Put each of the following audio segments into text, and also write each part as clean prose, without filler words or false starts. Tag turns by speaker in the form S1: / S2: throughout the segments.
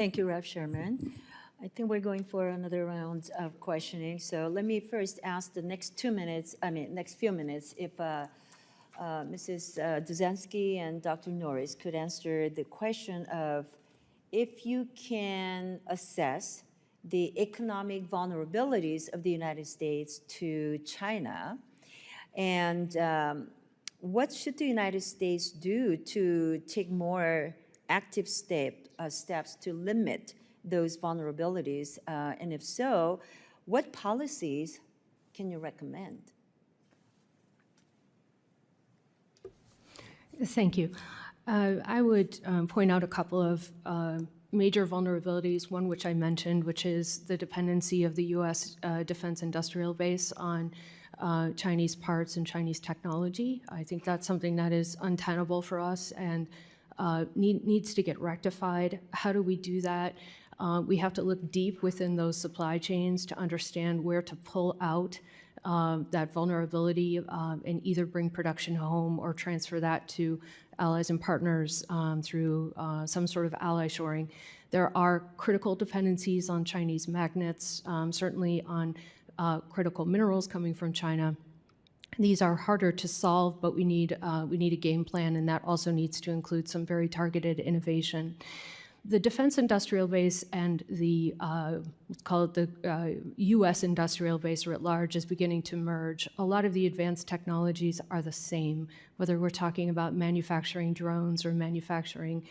S1: Thank you, Rev. Sherman. I think we're going for another round of questioning. So let me first ask the next few minutes, if Mrs. Dezenski and Dr. Norris could answer the question of if you can assess the economic vulnerabilities of the United States to China, and what should the United States do to take more active steps to limit those vulnerabilities? And if so, what policies can you recommend?
S2: Thank you. I would point out a couple of major vulnerabilities, one which I mentioned, which is the dependency of the U.S. defense industrial base on Chinese parts and Chinese technology. I think that's something that is untenable for us and needs to get rectified. How do we do that? We have to look deep within those supply chains to understand where to pull out that vulnerability and either bring production home or transfer that to allies and partners through some sort of ally shoring. There are critical dependencies on Chinese magnets, certainly on critical minerals coming from China. These are harder to solve, but we need a game plan, and that also needs to include some very targeted innovation. The defense industrial base and the, let's call it the U.S. industrial base writ large is beginning to merge. A lot of the advanced technologies are the same, whether we're talking about manufacturing drones or manufacturing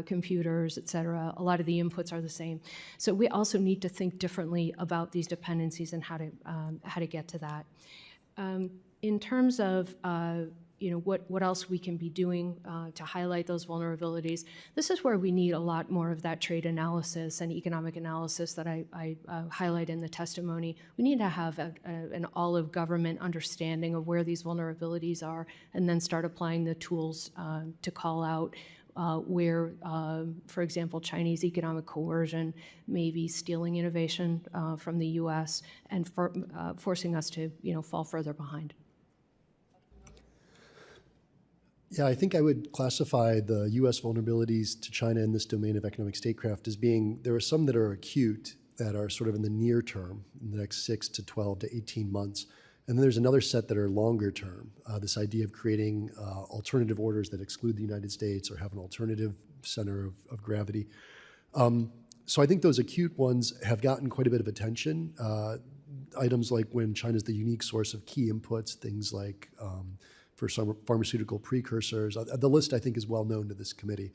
S2: computers, et cetera. A lot of the inputs are the same. So we also need to think differently about these dependencies and how to get to that. In terms of what else we can be doing to highlight those vulnerabilities, this is where we need a lot more of that trade analysis and economic analysis that I highlight in the testimony. We need to have an all-of-government understanding of where these vulnerabilities are and then start applying the tools to call out where, for example, Chinese economic coercion may be stealing innovation from the U.S. and forcing us to fall further behind.
S3: Yeah, I think I would classify the U.S. vulnerabilities to China in this domain of economic statecraft as being, there are some that are acute, that are sort of in the near term, in the next 6 to 12 to 18 months. And then there's another set that are longer term, this idea of creating alternative orders that exclude the United States or have an alternative center of gravity. So I think those acute ones have gotten quite a bit of attention. Items like when China's the unique source of key inputs, things like for some pharmaceutical precursors. The list, I think, is well known to this committee.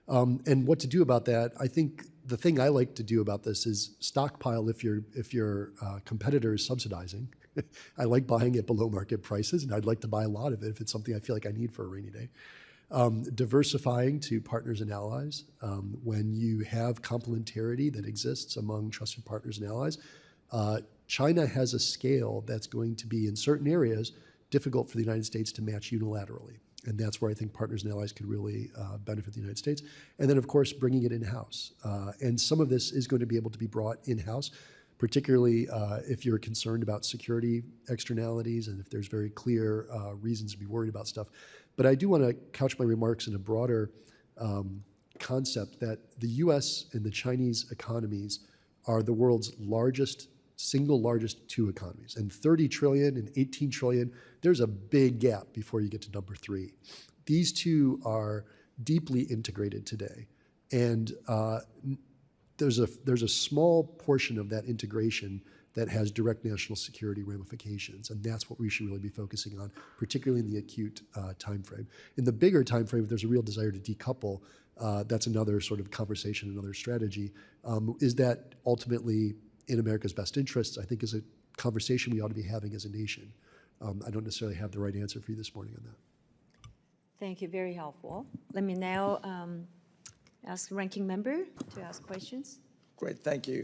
S3: And what to do about that, I think the thing I like to do about this is stockpile if your competitor is subsidizing. I like buying at below market prices, and I'd like to buy a lot of it if it's something I feel like I need for a rainy day. Diversifying to partners and allies. When you have complementarity that exists among trusted partners and allies, China has a scale that's going to be, in certain areas, difficult for the United States to match unilaterally. And that's where I think partners and allies could really benefit the United States. And then, of course, bringing it in-house. And some of this is going to be able to be brought in-house, particularly if you're concerned about security externalities and if there's very clear reasons to be worried about stuff. But I do want to couch my remarks in a broader concept that the US and the Chinese economies are the world's single largest two economies. And 30 trillion and 18 trillion, there's a big gap before you get to number 3. These two are deeply integrated today. And there's a small portion of that integration that has direct national security ramifications, and that's what we should really be focusing on, particularly in the acute time frame. In the bigger time frame, if there's a real desire to decouple, that's another sort of conversation, another strategy. Is that ultimately in America's best interests? I think is a conversation we ought to be having as a nation. I don't necessarily have the right answer for you this morning on that.
S1: Thank you, very helpful. Let me now ask the ranking member to ask questions.
S4: Great, thank you.